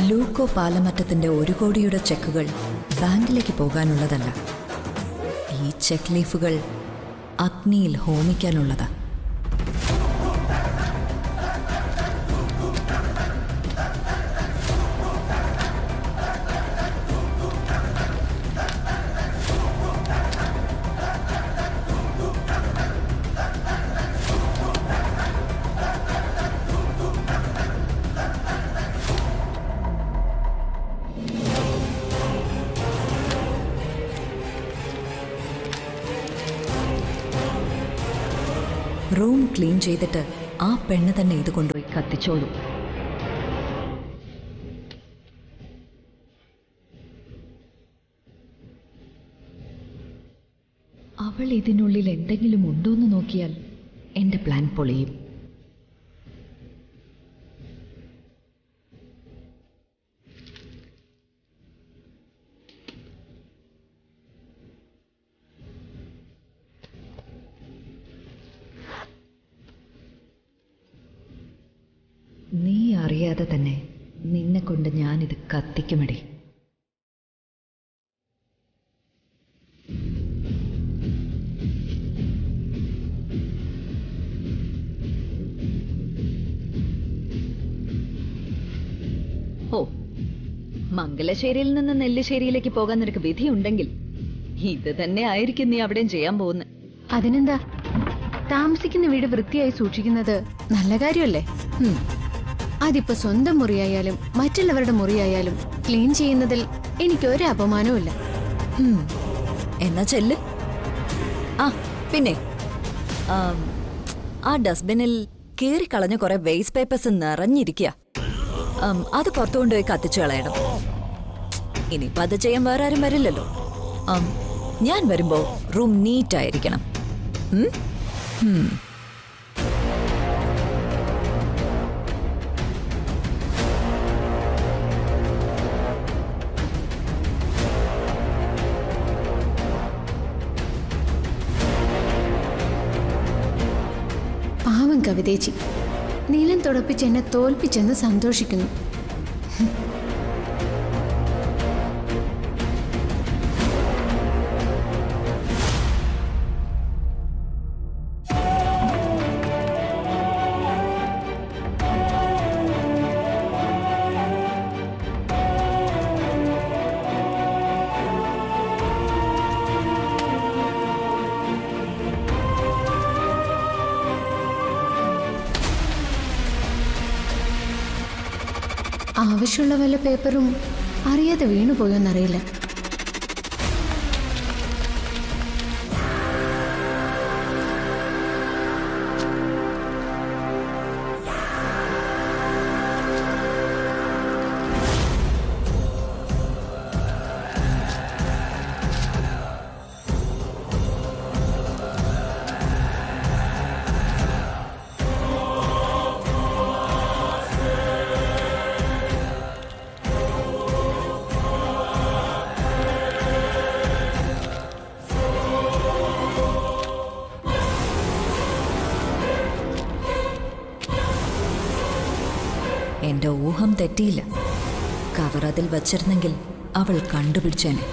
ലൂക്കോ പാലമറ്റത്തിന്റെ 1 കോടിയുടെ ചെക്കുകൾ ബാങ്കിലേക്ക് പോകാനുള്ളതല്ല. ഈ ചെക്ക് ലീഫുകൾ അഗ്നിയിൽ ഹോമിക്കാനുള്ളതാ. റൂം ക്ലീൻ ചെയ്തിട്ട് ആ പെണ്ണ് തന്നെ ഇത് കൊണ്ടുപോയി കത്തിച്ചോളൂ. അവൾ ഇതിനുള്ളിൽ എന്തെങ്കിലും ഉണ്ടോന്ന് നോക്കിയാൽ എന്റെ പ്ലാൻ പൊളിയും. നീ അറിയാതെ തന്നെ നിന്നെ കൊണ്ട് ഞാനിത് കത്തിക്കുമടി. ഓ, മംഗലശ്ശേരിയിൽ നിന്ന് നെല്ലിശ്ശേരിയിലേക്ക് പോകാൻ നിനക്ക് വിധിയുണ്ടെങ്കിൽ ഇത് തന്നെ ആയിരിക്കും നീ അവിടെയും ചെയ്യാൻ പോകുന്നത്. അതിനെന്താ, താമസിക്കുന്ന വീട് വൃത്തിയായി സൂക്ഷിക്കുന്നത് നല്ല കാര്യമല്ലേ? അതിപ്പോ സ്വന്തം മുറിയായാലും മറ്റുള്ളവരുടെ മുറിയായാലും ക്ലീൻ ചെയ്യുന്നതിൽ എനിക്കൊരു അപമാനവുമില്ല. എന്നാ ചെല്ല്. ആ പിന്നെ ആ ഡസ്റ്റ്ബിനിൽ കീറിക്കളഞ്ഞ കുറെ വേസ്റ്റ് പേപ്പേഴ്സ് നിറഞ്ഞിരിക്കുക. അത് പുറത്തു കൊണ്ടുപോയി കത്തിച്ചു കളയണം. ഇനിയിപ്പോ അത് ചെയ്യാൻ വേറെ ആരും വരില്ലല്ലോ. ഞാൻ വരുമ്പോ റൂം നീറ്റായിരിക്കണം. പാവം കവിതേച്ചി നീലം തുടപ്പിച്ച് എന്നെ തോൽപ്പിച്ചെന്ന് സന്തോഷിക്കുന്നു. ആവശ്യമുള്ള വല്ല പേപ്പറും അറിയാതെ വീണുപോയോന്നറിയില്ല. എന്റെ ഊഹം തെറ്റിയില്ല. കവർ അതിൽ വച്ചിരുന്നെങ്കിൽ അവൾ കണ്ടുപിടിച്ചേനെ.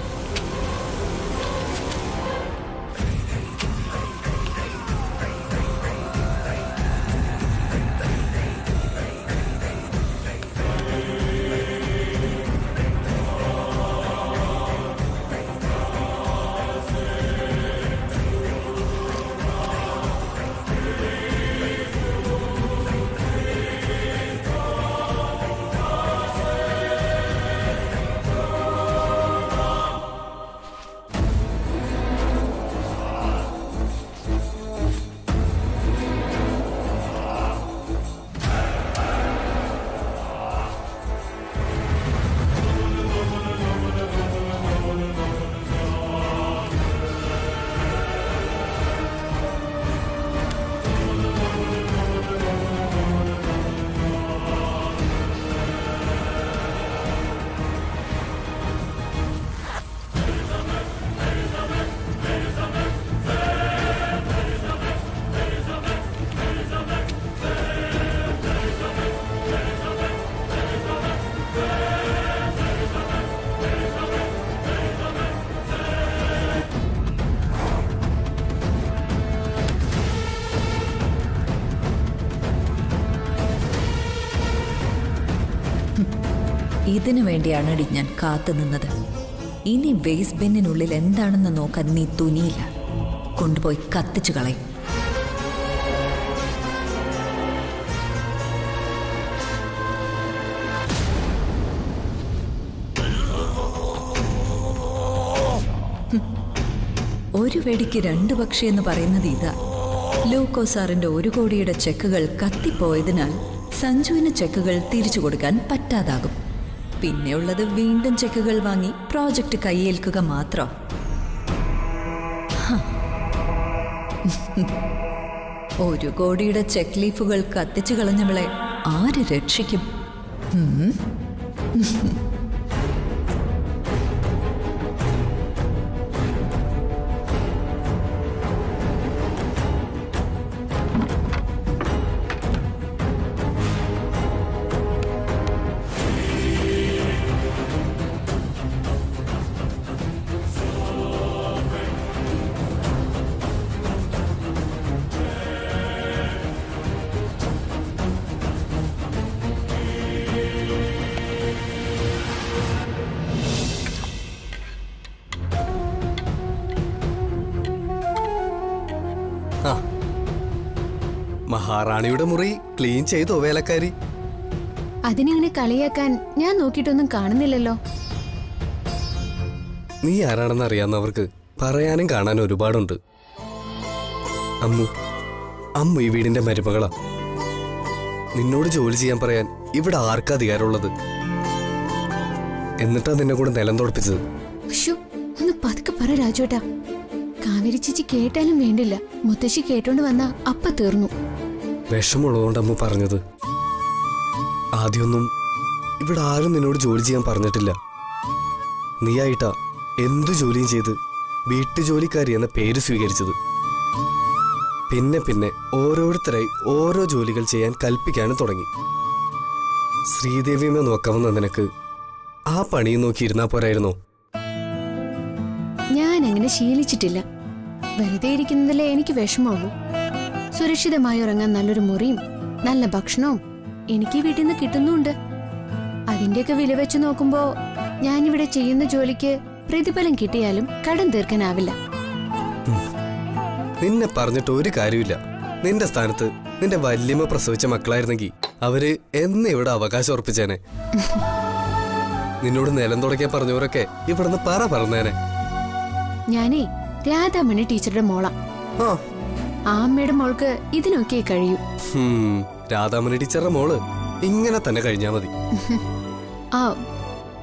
ഇതിനു വേണ്ടിയാണടി ഞാൻ കാത്തു നിന്നത്. ഇനി വേസ്റ്റ് ബിന്നിനുള്ളിൽ എന്താണെന്ന് നോക്കാൻ നീ തുനിയില്ല. കൊണ്ടുപോയി കത്തിച്ചു കളയും. ഒരു വെടിക്ക് 2 പക്ഷി എന്ന് പറയുന്നത് ഇതാ. ലൂക്കോ സാറിന്റെ 1 കോടിയുടെ ചെക്കുകൾ കത്തിപ്പോയതിനാൽ സഞ്ജുവിന് ചെക്കുകൾ തിരിച്ചു കൊടുക്കാൻ പറ്റാതാകും. പിന്നെയുള്ളത് വീണ്ടും ചെക്കുകൾ വാങ്ങി പ്രോജക്റ്റ് കൈയേൽക്കുക മാത്രം. 1 കോടിയുടെ ചെക്ക് ലീഫുകൾ കത്തിച്ചു കളഞ്ഞവളെ ആര് രക്ഷിക്കും? മഹാറാണിയുടെ മുറി ക്ലീൻ ചെയ്തോ വേലക്കാരി? അതിനിങ്ങനെ കളിയാക്കാൻ ഞാൻ നോക്കിയിട്ടൊന്നും കാണുന്നില്ലല്ലോ. നീ ആരാണെന്ന് അറിയാവുന്നവർക്ക് പറയാനും കാണാനും ഒരുപാടുണ്ട്. അമ്മു ഈ വീടിന്റെ മരുമകളാ. നിന്നോട് ജോലി ചെയ്യാൻ പറയാൻ ഇവിടെ ആർക്കാ അധികാരമുള്ളത്? എന്നിട്ടാ നിന്നെ കൂടെ നിലം തുടപ്പിച്ചത്. ഒന്ന് പതുക്കെ പറ രാജുവേട്ടാ. കാവേരി ചേച്ചി കേട്ടാലും വേണ്ടില്ല, മുത്തശ്ശി കേട്ടോണ്ട് വന്ന അപ്പ തീർന്നു. വിഷമുള്ളതുകൊണ്ട് അമ്മ പറഞ്ഞത്. ആദ്യമൊന്നും ഇവിടെ ആരും നിന്നോട് ജോലി ചെയ്യാൻ പറഞ്ഞിട്ടില്ല. നീയായിട്ടാ എന്തു ജോലിയും ചെയ്ത് വീട്ടുജോലിക്കാരി എന്ന പേര് സ്വീകരിച്ചത്. പിന്നെ പിന്നെ ഓരോരുത്തരായി ഓരോ ജോലികൾ ചെയ്യാൻ കൽപ്പിക്കാനും തുടങ്ങി. ശ്രീദേവിയമ്മ നോക്കാമെന്ന നിനക്ക് ആ പണിയും നോക്കിയിരുന്നാ പോരായിരുന്നോ? ഞാൻ അങ്ങനെ ശീലിച്ചിട്ടില്ല. വെറുതെ ഇരിക്കുന്നതിലേ എനിക്ക് വിഷമമുള്ളൂ. സുരക്ഷിതമായി ഉറങ്ങാൻ നല്ലൊരു മുറിയും നല്ല ഭക്ഷണവും എനിക്ക് വീട്ടിൽ നിന്ന് കിട്ടുന്നുണ്ട്. അതിന്റെയൊക്കെ വില വെച്ച് നോക്കുമ്പോ ഞാനിവിടെ ചെയ്യുന്ന ജോലിക്ക് പ്രതിഫലം കിട്ടിയാലും കടം തീർക്കാനാവില്ല. നിന്നെ പറഞ്ഞിട്ട് ഒരു കാര്യമില്ല. നിന്റെ സ്ഥാനത്ത് നിന്റെ വല്യമ്മ പ്രസവിച്ച മക്കളായിരുന്നെങ്കിൽ അവര് എന്ന് ഇവിടെ അവകാശം ഉറപ്പിച്ചേനെ. നിന്നോട് നിലം തുടക്കാൻ പറഞ്ഞവരൊക്കെ ഇവിടുന്ന് പറഞ്ഞേനെ. ഞാനേ രാധാമണി ടീച്ചറുടെ മോളാ. ആ അമ്മയുടെ മോൾക്ക് ഇതിനൊക്കെ കഴിയൂ. രാധാമണി ടീച്ചറുടെ മോള് ഇങ്ങനെ തന്നെ കഴിഞ്ഞാ മതി. ആ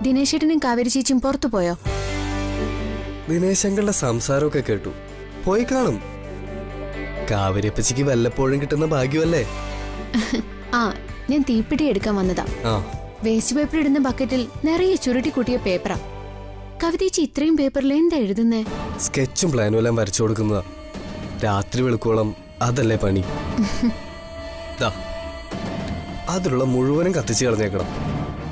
ദിനേശേട്ടനും കാവേരി ചേച്ചിയും പുറത്തു പോയോ? ദിനേശങ്ങളുടെ സംസാരമൊക്കെ കേട്ടു. പോയി കാണും. കാവേരിയപ്പച്ചിക്ക് വല്ലപ്പോഴും കിട്ടുന്ന ഭാഗ്യമല്ലേ. ആ ഞാൻ തീപ്പെട്ടി എടുക്കാൻ വന്നതാ. വേസ്റ്റ് പേപ്പർ ഇടുന്ന ബക്കറ്റിൽ നിറയെ ചുരുട്ടി കൂട്ടിയ പേപ്പറാ. കവിതേച്ചി ഇത്രയും പേപ്പറിൽ എന്താ എഴുതുന്നേ? സ്കെച്ചും പ്ലാനും എല്ലാം വരച്ചു കൊടുക്കുന്നതാ. രാത്രി വെളുക്കോളം അതല്ലേ പണി. അതിലുള്ള മുഴുവനും കത്തിച്ചു കളഞ്ഞേക്കണം.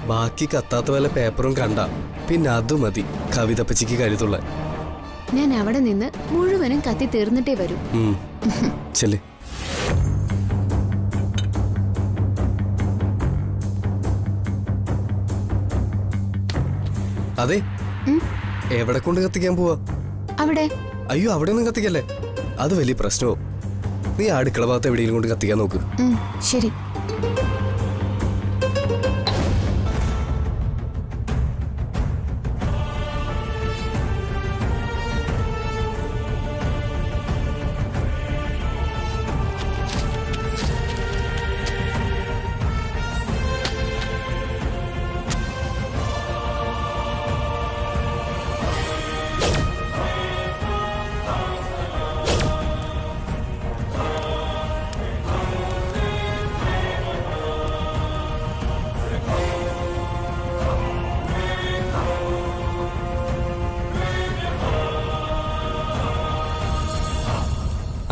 ബാക്കി കത്താത്ത വല്ല പേപ്പറും കണ്ട പിന്നെ അത് മതി കവിതപ്പച്ചിക്ക് കരുതുള്ള. ഞാൻ അവിടെ നിന്ന് മുഴുവനും കത്തി തീർന്നിട്ടേ വരൂ. ചെല്ലേ. അതെ, എവിടെ കൊണ്ട് കത്തിക്കാൻ പോവാ? അവിടെ. അയ്യോ, അവിടെ ഒന്നും കത്തിക്കല്ലേ, അത് വലിയ പ്രശ്നമോ. നീ അടുക്കള ഭാഗത്ത് എവിടെയെങ്കിലും കൊണ്ട് കത്തിക്കാൻ നോക്ക്. ശരി.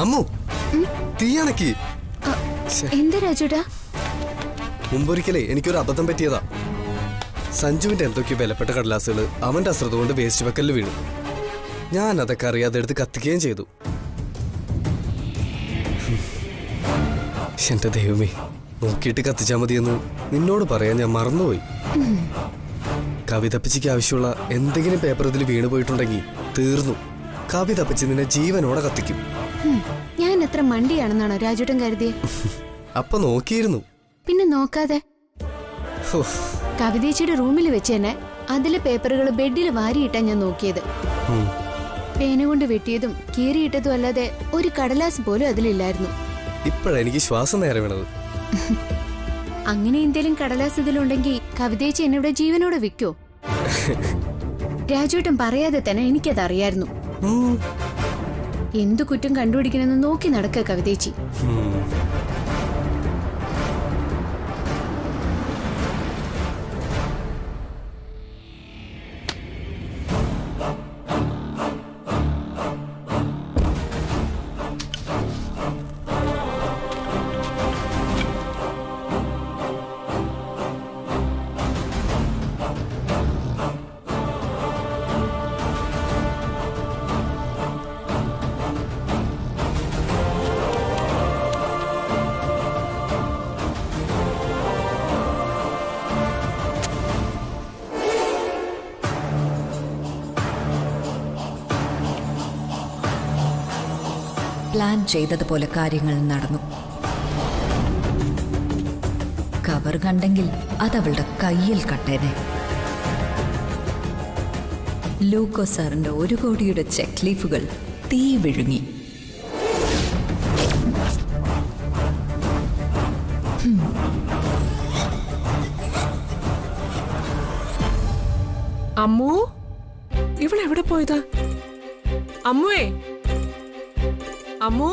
അമ്മു, തീയണക്കി. എന്താ രാജുടാ? മുമ്പൊരിക്കലേ എനിക്കൊരു അബദ്ധം പറ്റിയതാ. സഞ്ജുവിന്റെ എന്തൊക്കെയോ വിലപ്പെട്ട കടലാസുകൾ അവന്റെ അശ്രദ്ധ കൊണ്ട് വേസ്റ്റ് വെക്കലിൽ വീണു. ഞാൻ അതൊക്കെ അറിയാതെ എടുത്ത് കത്തിക്കുകയും ചെയ്തു. എന്റെ ദൈവമേ, നോക്കിയിട്ട് കത്തിച്ചാൽ മതിയെന്ന് നിന്നോട് പറയാൻ ഞാൻ മറന്നുപോയി. കവിതപ്പച്ചിക്ക് ആവശ്യമുള്ള എന്തെങ്കിലും പേപ്പർ ഇതിൽ വീണു പോയിട്ടുണ്ടെങ്കിൽ തീർന്നു. കവിതപ്പച്ചി നിന്നെ ജീവനോടെ കത്തിക്കും. ഞാൻ എത്ര മണ്ടിയാണെന്നാണോ രാജുട്ടൻ കരുതിയെ? അപ്പൊ നോക്കിയിരുന്നു. പിന്നെ നോക്കാതെ. ഹോ, കവിതേച്ചിയുടെ റൂമിൽ വെച്ച് തന്നെ അതിലെ പേപ്പറുകൾ ബെഡിൽ വാരിയിട്ടാ ഞാൻ നോക്കിയത്. ഉം. പേന കൊണ്ട് വെട്ടിയതും കീറിയിട്ടതും അല്ലാതെ ഒരു കടലാസ് പോലും അതിലില്ലായിരുന്നു. ഇപ്പഴാ എനിക്ക് ശ്വാസം നേരെ വീണത്. അങ്ങനെ എന്തേലും കടലാസ് ഇതിലുണ്ടെങ്കിൽ കവിതേച്ചി എന്നിവിടെ ജീവനോടെ വെക്കോ? രാജുവേട്ടൻ പറയാതെ തന്നെ എനിക്കത് അറിയായിരുന്നു. ഉം. എന്തു കുറ്റം കണ്ടുപിടിക്കണമെന്ന് നോക്കി നടക്കുക കവിതേച്ചി. ഉം. പ്ലാൻ ചെയ്തതുപോലെ കാര്യങ്ങൾ നടന്നു. കവർ കണ്ടെങ്കിൽ അതവളുടെ കയ്യിൽ കട്ടേനെ. ലൂക്കോ സാറിന്റെ 1 കോടിയുടെ ചെക്ക് ലീഫുകൾ തീ വിഴുങ്ങി. അമ്മു, ഇവളെവിടെ പോയതാ? അമ്മുവേ, അമ്മു,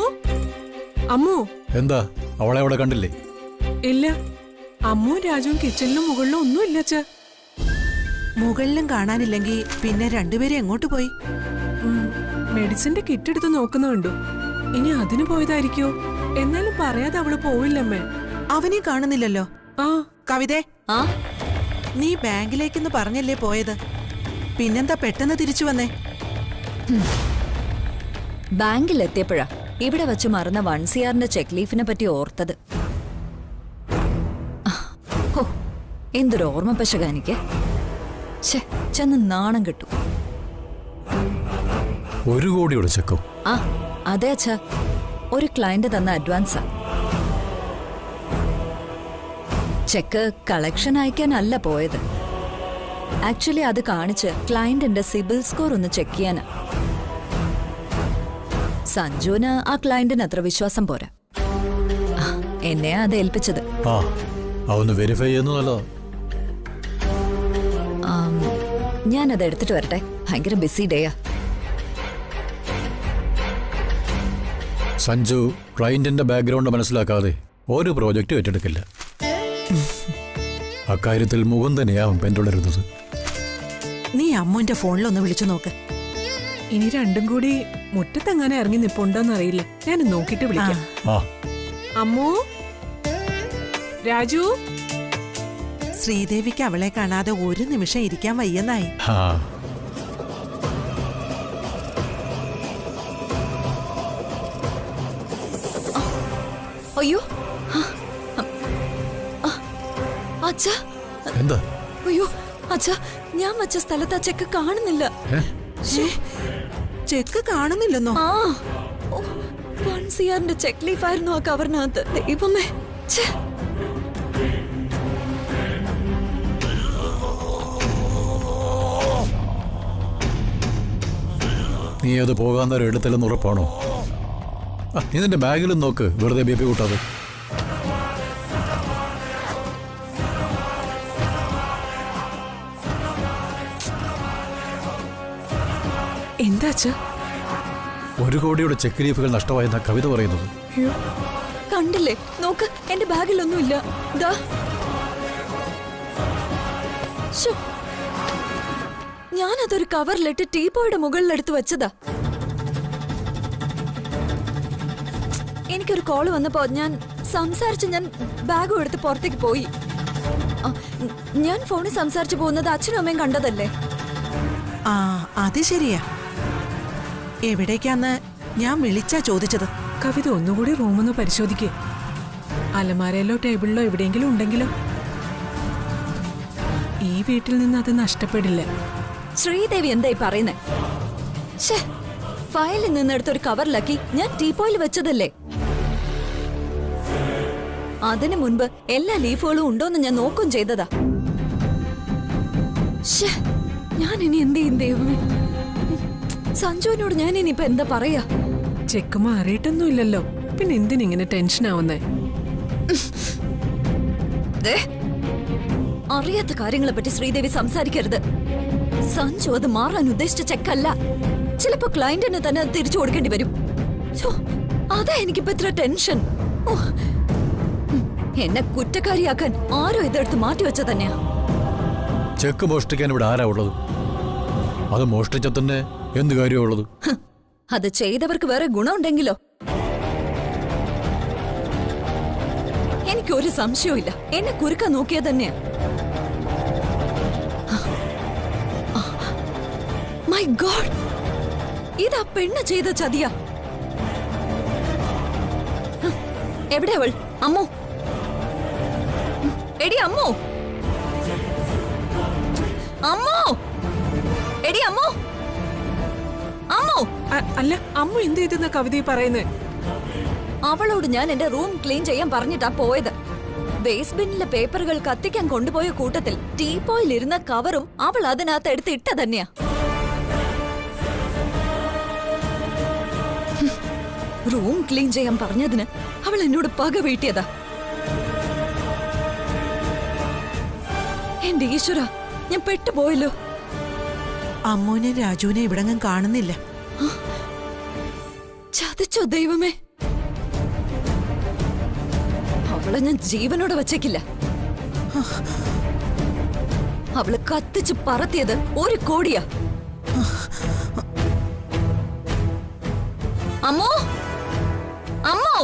അമ്മു. എന്താ അവളെ അവിടെ കണ്ടില്ലേ? ഇല്ല, അമ്മു രാജുവും കിച്ചണിലും മുകളിലും ഒന്നും ഇല്ല അച്ഛാ. മുകളിലും കാണാനില്ലെങ്കിൽ പിന്നെ രണ്ടുപേരും എങ്ങോട്ട് പോയി? മെഡിസിന്റെ കിറ്റ് എടുത്ത് നോക്കുന്നുണ്ടോ? ഇനി അതിന് പോയതായിരിക്കോ? എന്നാലും പറയാതെ അവള് പോവില്ലമ്മേ. അവനെ കാണുന്നില്ലല്ലോ. ആ കവിതേ, ആ നീ ബാങ്കിലേക്കെന്ന് പറഞ്ഞല്ലേ പോയത്? പിന്നെന്താ പെട്ടെന്ന് തിരിച്ചു വന്നേ? ബാങ്കിലെത്തിയപ്പോഴാ ഇവിടെ വച്ച് മറന്ന 1 CRന്റെ ചെക്ക് ലീഫിനെ പറ്റി ഓർത്തത്. ഹോ, എന്തൊരു ഓർമ്മ പശക എനിക്ക്. ചെന്ന് നാണം കിട്ടും. 1 കോടിയുടെ ചെക്കോ? ആ അതെ അച്ഛാ, ഒരു ക്ലയന്റ് തന്ന അഡ്വാൻസാ. ചെക്ക് കളക്ഷൻ അയക്കാനല്ല പോയത്. ആക്ച്വലി അത് കാണിച്ച് ക്ലയന്റിന്റെ സിബിൽ സ്കോർ ഒന്ന് ചെക്ക് ചെയ്യാനാ. സഞ്ജുവിന് ആ ക്ലയന്റിന് അത്ര വിശ്വാസം പോരാ. എന്നെയാ അത് ഏൽപ്പിച്ചത്. ആ, അതൊന്ന് വെരിഫൈ ചെയ്യുന്നു നല്ലതാ. ഞാനത് എടുത്തിട്ട് വരട്ടെ, ഭയങ്കര ബിസി ഡേയാ. സഞ്ജു ക്ലയന്റിന്റെ ബാക്ക്ഗ്രൗണ്ട് മനസ്സിലാക്കാതെ ഒരു പ്രോജക്റ്റ് ഏറ്റെടുക്കില്ല. അക്കാര്യത്തിൽ മുഖം തന്നെയാവും പിന്തുടരുന്നത്. നീ അമ്മുവിന്റെ ഫോണിലൊന്ന് വിളിച്ചു നോക്ക്. ഇനി രണ്ടും കൂടി മുറ്റത്തെങ്ങനെ ഇറങ്ങി നിപ്പുണ്ടോന്നറിയില്ല. ഞാൻ നോക്കിട്ട് വിളിക്കാം. ആ, അമ്മു, രാജു. ശ്രീദേവിക്ക് അവളെ കാണാതെ ഒരു നിമിഷം ഇരിക്കാൻ വയ്യെന്നായി. ആ. അയ്യോ അച്ഛാ, എന്താ? അയ്യോ അച്ഛാ, ഞാൻ വച്ച സ്ഥലത്ത് ആ ചെക്ക് കാണുന്നില്ല. ചെക്ക് കാണുന്നില്ലെന്നോ? ആ 1 CRന്റെ ചെക്ക് ലീഫ് ആയിരുന്നു ആ കവറിനകത്ത്. ദൈവമേ, ഛേ. നീ അത് പോകാൻ നേരം എടുത്തില്ലെന്ന് ഉറപ്പാണോ? നീ നിന്റെ ബാഗിലും നോക്ക്, വെറുതെ ബേബി കൂട്ടാതെ. എന്താ അച്ഛാ? 1 കോടിയുടെ ചെക്ക് ലീഫുകൾ നഷ്ടമായെന്ന കവിത പറയുന്നത്. കണ്ടില്ലേ, നോക്ക്, എന്റെ ബാഗിലൊന്നുമില്ല. ദാ. ശ്ശോ. ഞാനതൊരു കവറിലിട്ട് ടീപ്പോയുടെ മുകളിലെടുത്ത് വെച്ചതാ. എനിക്കൊരു കോള് വന്നപ്പോ ഞാൻ സംസാരിച്ച് ഞാൻ ബാഗും എടുത്ത് പുറത്തേക്ക് പോയി. ഞാൻ ഫോണിൽ സംസാരിച്ചു പോകുന്നത് അച്ഛനും അമ്മയും കണ്ടതല്ലേ. ആ, അത് ശരിയാ. എവിടേക്കാന്ന് ഞാൻ വിളിച്ചാ ചോദിച്ചത്. കവിത ഒന്നുകൂടി റൂമൊന്ന് പരിശോധിക്കേ. അലമാരയിലോ ടേബിളിലോ എവിടെയെങ്കിലും ഉണ്ടെങ്കിലോ. ഈ വീട്ടിൽ നിന്ന് അത് നഷ്ടപ്പെടില്ല. ശ്രീദേവി എന്തായി പറയുന്നേ? ഛേ, ഫയലിൽ നിന്നെടുത്തൊരു കവറിലാക്കി ഞാൻ ടീപ്പോയിൽ വെച്ചതല്ലേ. അതിനു മുൻപ് എല്ലാ ലീഫുകളും ഉണ്ടോന്ന് ഞാൻ നോക്കും ചെയ്തതാ. ശ്ശേ, ഞാൻ ഇനി എന്ത് ചെയ്യും ദൈവമേ? സഞ്ജുവിനോട് ഞാൻ ഇനിയിപ്പോ എന്താ പറയാ? ചെക്ക് മാറിയിട്ടൊന്നുമില്ലല്ലോ, പിന്നെ എന്തിനിങ്ങനെ ടെൻഷൻ ആവുന്നേ? ദേ, അറിയാത്ത കാര്യങ്ങളെ പറ്റി ശ്രീദേവി സംസാരിക്കരുത്. സഞ്ജു അത് മാറാൻ ഉദ്ദേശിച്ച ചെക്കല്ല. ചിലപ്പോ ക്ലയന്റിന് തന്നെ അത് തിരിച്ചു കൊടുക്കേണ്ടി വരും. ഛോ, അതാ എനിക്കിപ്പോ ഇത്ര ടെൻഷൻ. ഓ, എന്നെ കുറ്റക്കാരിയാക്കാൻ ആരോ ഇതെടുത്ത് മാറ്റിവെച്ച തന്നെയാ. ചെക്ക് മോഷ്ടിക്കാൻ ഇവിടെ ആരാ ഉള്ളത്? അത് മോഷ്ടിച്ച തന്നെ എന്ത് കാര്യമുള്ളത്? അത് ചെയ്തവർക്ക് വേറെ ഗുണമുണ്ടെങ്കിലോ? എനിക്കൊരു സംശയവും എന്നെ കുരുക്കാൻ നോക്കിയത് തന്നെയാ. മൈ ഗോഡ്, ഇതാ പെണ്ണ് ചെയ്ത ചതിയാ. എവിടെ അവൾ? അമ്മോ, എടി അമ്മോ, അമ്മോ, എടി അമ്മോ, അമ്മോ. അല്ല, അമ്മ എന്ത് ചെയ്തെന്ന കവിതയെ പറയുന്നേ? അവളോട് ഞാൻ എന്റെ റൂം ക്ലീൻ ചെയ്യാൻ പറഞ്ഞിട്ടാ പോയത്. വേസ്റ്റ് ബിന്നിലെ പേപ്പറുകൾ കത്തിക്കാൻ കൊണ്ടുപോയ കൂട്ടത്തിൽ ടീപ്പോയിൽ ഇരുന്ന കവറും അവൾ അതിനകത്ത് എടുത്ത് ഇട്ട തന്നെയാ. റൂം ക്ലീൻ ചെയ്യാൻ പറഞ്ഞതിന് അവൾ എന്നോട് പക വീട്ടിയതാ. എന്റെ ഈശ്വര, ഞാൻ പെട്ടുപോയല്ലോ. അമ്മുവിനെ രാജുവിനെ ഇവിടെങ്ങും കാണുന്നില്ല. ചതിച്ചോ ദൈവമേ? അവളെ ഞാൻ ജീവനോടെ വച്ചേക്കില്ല. അവള് കത്തിച്ച് പറത്തിയത് 1 കോടിയാ. അമ്മോ, അമ്മോ.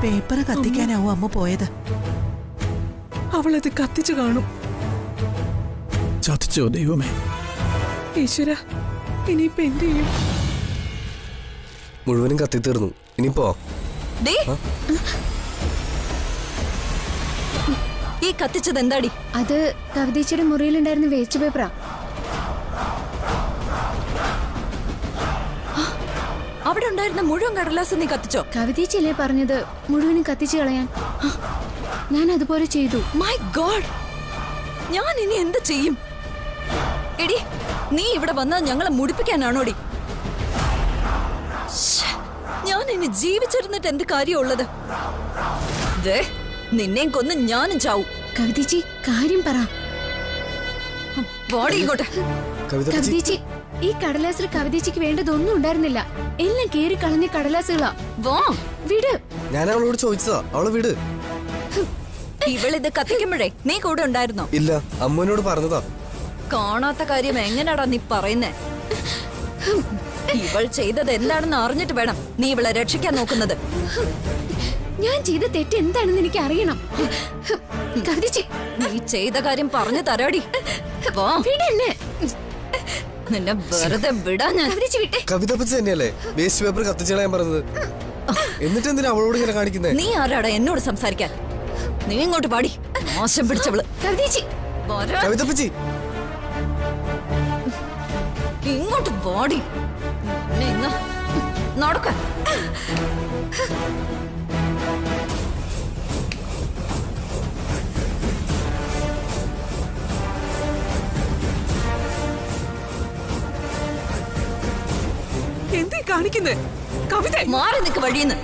പേപ്പർ കത്തിക്കാനാവും അമ്മ പോയത്. അവളത് കത്തിച്ചു കാണും. ചതിച്ചോ ദൈവമേ? ഈശ്വര, ഇനിയിപ്പോ എന്ത് ചെയ്യും? മുഴുവനും കത്തിത്തീർന്നു. ഇനിയിപ്പോ ദേ, ഈ കത്തിച്ചത് എന്താടി? അത് കവിതേച്ചിയുടെ മുറിയിലുണ്ടായിരുന്ന വേസ്റ്റ് പേപ്പറാ. അവിടെ ഉണ്ടായിരുന്ന മുഴുവൻ കടലാസ് നീ കത്തിച്ചോ? കവിതേച്ചിയല്ലേ പറഞ്ഞത് മുഴുവനും കത്തിച്ചു കളയാൻ. ഞാൻ അതുപോലെ ചെയ്തു. മൈ ഗോഡ്, ഞാൻ ഇനി എന്ത് ചെയ്യും? എടി, നീ ഇവിടെ വന്നാൽ ഞങ്ങളെ മുടിപ്പിക്കാനാണോടി? ശ്ശേ, ഞാൻ ഇനി ജീവിച്ചിരുന്നിട്ട് എന്ത് കാര്യമുള്ളത്? നിന്നെയും കൊന്ന് ഞാനും ചാവും. കവിതേച്ചി, കാര്യം പറ. ബോഡി ഇങ്ങോട്ട്. കവിതേച്ചി, ഈ കടലാസിൽ കവിതേച്ചിക്ക് വേണ്ടതൊന്നും ഉണ്ടായിരുന്നില്ല. എല്ലാം കേറി കളഞ്ഞ കടലാസുകളാ. വാ, വിട്. ഞാൻ അവളോട് ചോദിച്ചതാ, അവളെ വിട്. ഇവളിത് കത്തിക്കുമ്പോഴേ നീ കൂടെ ഉണ്ടായിരുന്നോ? ഇല്ല, അമ്മുവിനോട് പറഞ്ഞതാ. കാണാത്ത കാര്യം എങ്ങനെയാടാ നീ പറയുന്നേ? ഇവൾ ചെയ്തത് എന്താണെന്ന് അറിഞ്ഞിട്ട് വേണം നീ ഇവളെ രക്ഷിക്കാൻ നോക്കുന്നത്. ഞാൻ ചെയ്ത തെറ്റ് എന്താണെന്ന് എനിക്ക് അറിയണം. കവിതേച്ചി, നീ ചെയ്ത കാര്യം പറഞ്ഞു തരാടി. വാ, വിടെന്നെ. നിന്നെ വെറുതെ വിടാ ഞാൻ. കവിത പറ്റി തന്നെയല്ലേ വേസ്റ്റ് പേപ്പർ കത്തിച്ചു കളയാൻ പറഞ്ഞത്? എന്നിട്ട് എന്തിനാ അവളോട് ഇങ്ങനെ കാണിക്കുന്നേ? നീ ആരാടാ എന്നോട് സംസാരിക്കാൻ? നീ ഇങ്ങോട്ട് പാടി, മോശം പിടിച്ചവള്. കവിതേച്ചി, കവിത പറ്റി ഇങ്ങോട്ട് പാടി. നടക്ക. എന്തീ കാണിക്കുന്നേ? കവിത മാറി നിൽക്ക് വഴിയെന്ന്.